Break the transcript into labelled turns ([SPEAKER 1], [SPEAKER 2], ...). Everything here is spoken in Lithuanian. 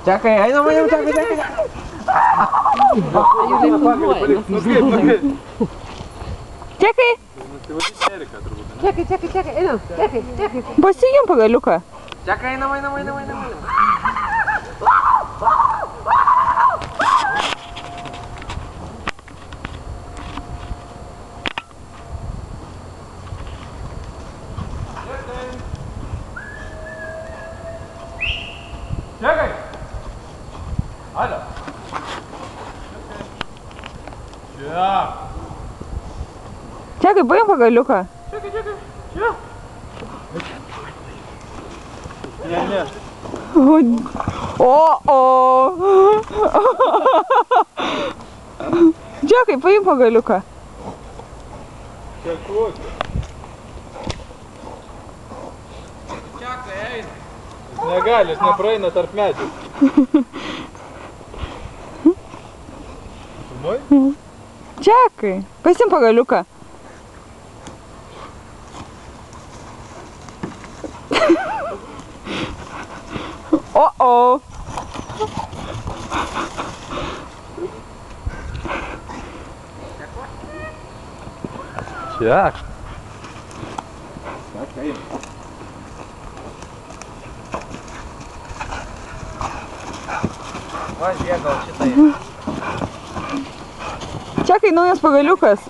[SPEAKER 1] Čekai, einam, čekai.
[SPEAKER 2] Čekai.
[SPEAKER 3] Čekai, einam, čekai.
[SPEAKER 2] Pasiim pagaliuką.
[SPEAKER 1] Čekai, einam. Čekaj! Alio! Čia!
[SPEAKER 2] Čekai, paim pagaliuką.
[SPEAKER 1] Čekai! Čia! Ne.
[SPEAKER 2] O. Čekai, paim pagaliuką.
[SPEAKER 1] Čekuoti. Čekai, eina. Negali, jis nepraeina tarp medžių. Sumai?
[SPEAKER 2] Čekai, pasim pagaliuką. O.
[SPEAKER 1] Ček. Čekai. Va, žiūrėk, gal šitai.
[SPEAKER 2] Čekai, naujas pagaliukas.